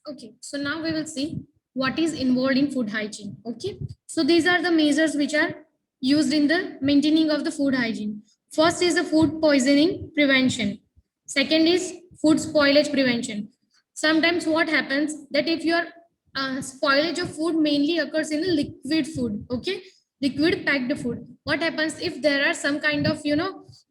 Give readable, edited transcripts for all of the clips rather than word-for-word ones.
Okay, so now we will see what is involved in food hygiene. Okay, so these are the measures which are used in the maintaining of the food hygiene. First is the food poisoning prevention. Second is food spoilage prevention. Sometimes what happens that if your spoilage of food mainly occurs in the liquid food, okay, liquid packed food. What happens if there are some kind of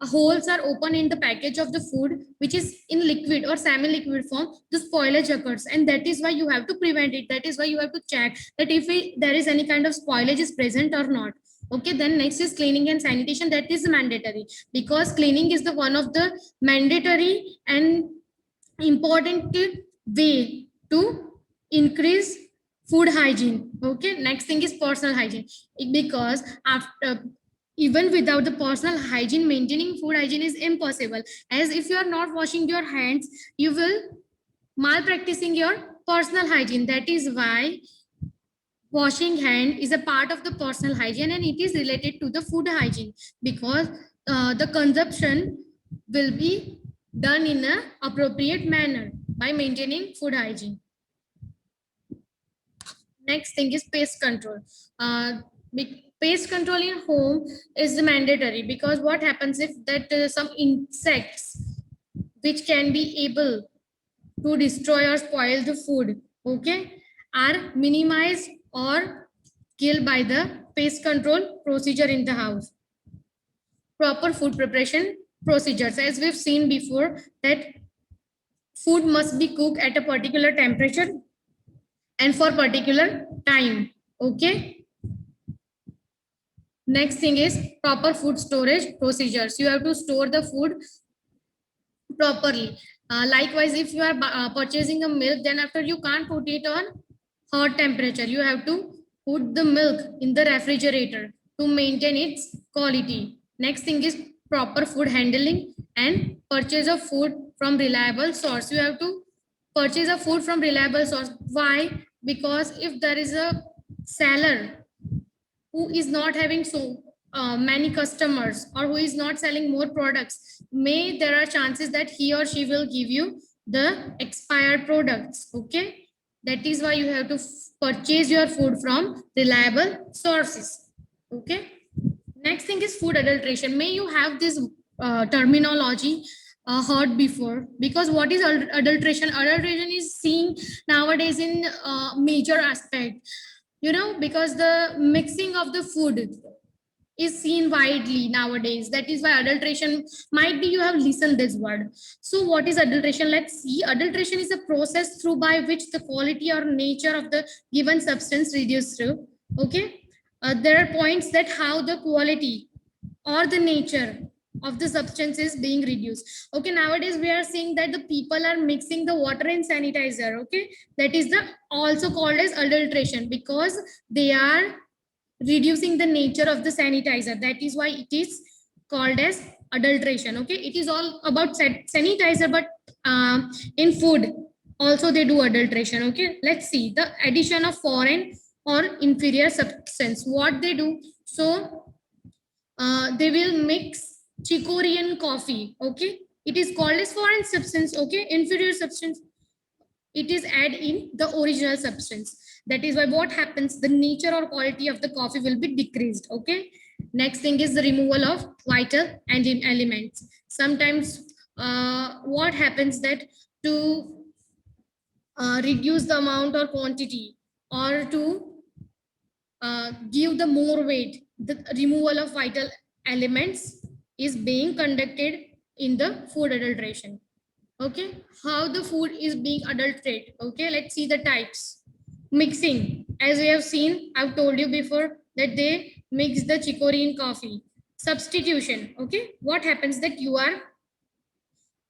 holes are open in the package of the food which is in liquid or semi-liquid form, the spoilage occurs, and that is why you have to prevent it. That is why you have to check that if there is any kind of spoilage is present or not. Okay, then next is cleaning and sanitation. That is mandatory because cleaning is the one of the mandatory and important way to increase food hygiene. Okay, next thing is personal hygiene, because after, even without the personal hygiene, maintaining food hygiene is impossible, as if you are not washing your hands, you will malpracticing your personal hygiene. That is why washing hand is a part of the personal hygiene and it is related to the food hygiene, because the consumption will be done in a appropriate manner by maintaining food hygiene. Next thing is pest control. Pest control in home is mandatory, because what happens if that some insects which can be able to destroy or spoil the food, okay, are minimized or killed by the pest control procedure in the house. Proper food preparation procedures, as we've seen before, that food must be cooked at a particular temperature and for particular time. Okay, next thing is proper food storage procedures. You have to store the food properly. Likewise, if you are purchasing a milk, then after you can't put it on hot temperature, you have to put the milk in the refrigerator to maintain its quality. Next thing is proper food handling and purchase of food from reliable source. You have to purchase a food from reliable source. Why? Because if there is a seller who is not having so many customers, or who is not selling more products, may there are chances that he or she will give you the expired products. Okay, that is why you have to purchase your food from reliable sources. Okay, next thing is food adulteration. May you have this terminology heard before, because what is adulteration? Adulteration is seen nowadays in major aspect, because the mixing of the food is seen widely nowadays. That is why adulteration might be, you have listened this word. So what is adulteration? Let's see. Adulteration is a process through by which the quality or nature of the given substance reduced through. Okay, there are points that how the quality or the nature of the substance is being reduced. Okay, nowadays we are seeing that the people are mixing the water in sanitizer. Okay, that is the also called as adulteration, because they are reducing the nature of the sanitizer. That is why it is called as adulteration. Okay, it is all about sanitizer, but in food also they do adulteration. Okay, let's see the addition of foreign or inferior substance. What they do, so they will mix chicory and coffee. Okay, it is called as foreign substance. Okay, inferior substance, it is add in the original substance. That is why what happens, the nature or quality of the coffee will be decreased. Okay, next thing is the removal of vital and elements. Sometimes what happens that to reduce the amount or quantity, or to give the more weight, the removal of vital elements is being conducted in the food adulteration. Okay, how the food is being adulterated. Okay, let's see the types. Mixing, as we have seen, I've told you before that they mix the chicory in coffee. Substitution, okay, what happens that you are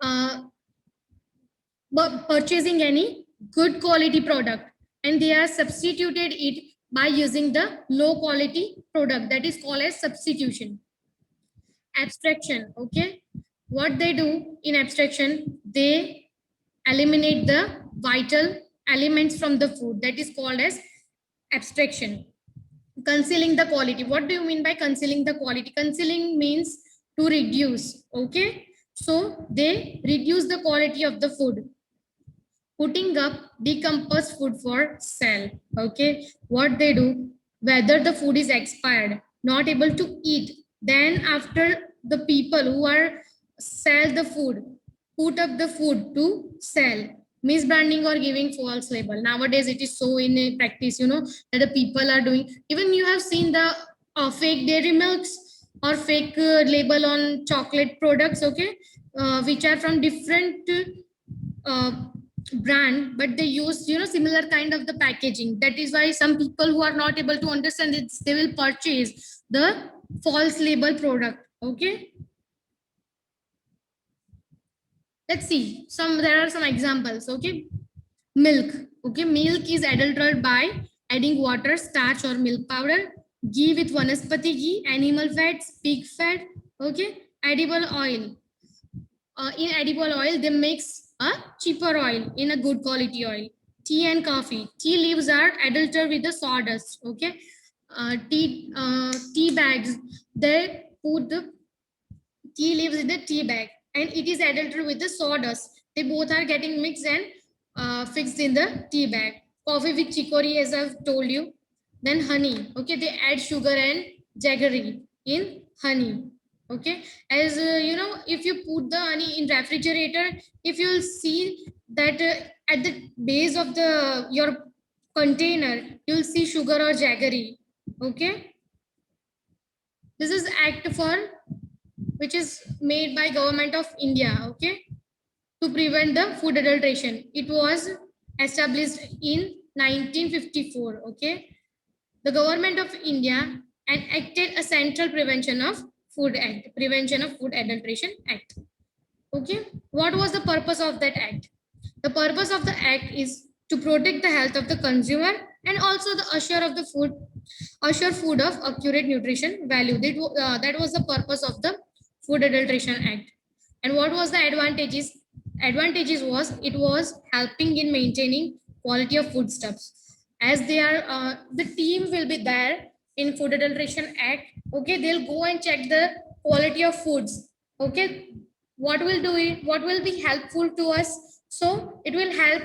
uh, purchasing any good quality product and they are substituted it by using the low quality product. That is called as substitution. Abstraction, okay, what they do in abstraction, they eliminate the vital elements from the food. That is called as abstraction. Concealing the quality, what do you mean by concealing the quality? Concealing means to reduce. Okay, so they reduce the quality of the food. putting up decomposed food for sale. Okay, what they do, whether the food is expired, not able to eat, then after the people who are sell the food, put up the food to sell, misbranding or giving false label. Nowadays it is so in a practice, that the people are doing. Even you have seen the fake dairy milks or fake label on chocolate products, okay, which are from different uh, brand, but they use similar kind of the packaging. That is why some people who are not able to understand it, they will purchase the false label product. Okay, let's see some. There are some examples. Okay, milk. Okay, milk is adulterated by adding water, starch or milk powder. Ghee with vanaspati ghee, animal fats, pig fat. Okay, edible oil. In edible oil, they mix a cheaper oil in a good quality oil. Tea and coffee. Tea leaves are adulterated with the sawdust. Okay, tea bags. They put the tea leaves in the tea bag, and it is adulterated with the sawdust. They both are getting mixed and fixed in the tea bag. Coffee with chicory, as I've told you. Then honey. Okay, they add sugar and jaggery in honey. Okay, as if you put the honey in refrigerator, if you'll see that at the base of the your container, you'll see sugar or jaggery. Okay, this is act for which is made by government of India, okay, to prevent the food adulteration. It was established in 1954. Okay, the government of India enacted a Central Prevention of Food Adulteration Act. Okay, what was the purpose of that act? The purpose of the act is to protect the health of the consumer and also the assure food of accurate nutrition value. That was the purpose of the Food Adulteration Act. And what was the advantages? Advantages was it was helping in maintaining quality of foodstuffs. As they are, the team will be there in Food Adulteration Act. Okay, they'll go and check the quality of foods. Okay, what will be helpful to us? So it will help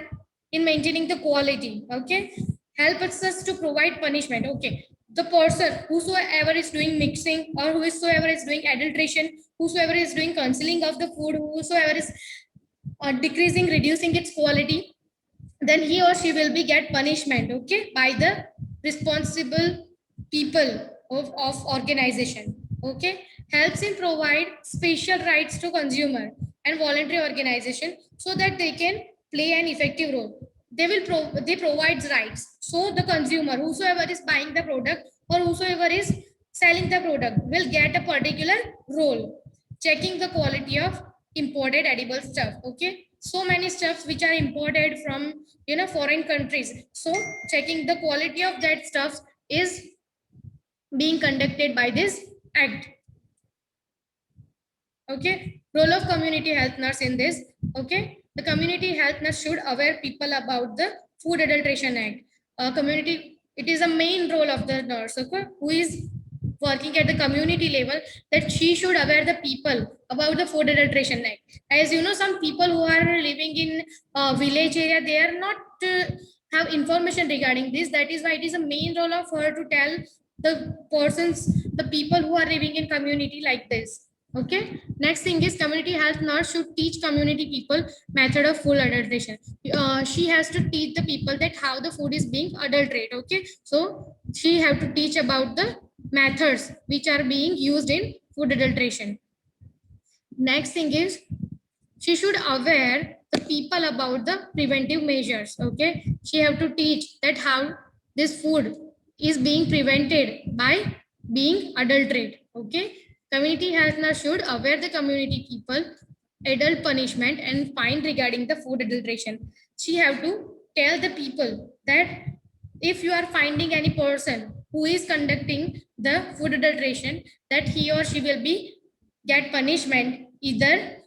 in maintaining the quality. Okay, help us to provide punishment. Okay, the person whosoever is doing mixing or whosoever is doing adulteration, whosoever is doing concealing of the food, whosoever is reducing its quality, then he or she will be get punishment, okay, by the responsible people of organization. Okay, helps in provide special rights to consumer and voluntary organization so that they can play an effective role. They provides rights, so the consumer, whosoever is buying the product or whosoever is selling the product, will get a particular role, checking the quality of imported edible stuff. Okay, so many stuffs which are imported from foreign countries, so checking the quality of that stuff is being conducted by this act. Okay, role of community health nurse in this. Okay, the community health nurse should aware people about the Food Adulteration Act. Community, it is a main role of the nurse, okay, who is working at the community level, that she should aware the people about the Food Adulteration Act. As you know, some people who are living in village area, they are not have information regarding this. That is why it is a main role of her to tell the people who are living in community like this. Okay, next thing is community health nurse should teach community people method of food adulteration. She has to teach the people that how the food is being adulterated. Okay, so she have to teach about the methods which are being used in food adulteration. Next thing is she should aware the people about the preventive measures. Okay, she have to teach that how this food is being prevented by being adulterated. Okay, community health nurse should aware the community people adult punishment and fine regarding the food adulteration. She have to tell the people that if you are finding any person who is conducting the food adulteration, that he or she will be get punishment. Either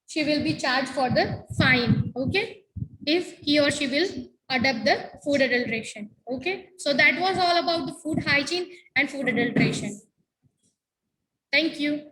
she will be charged for the fine, okay, if he or she will adopt the food adulteration. Okay, so that was all about the food hygiene and food adulteration. Thank you.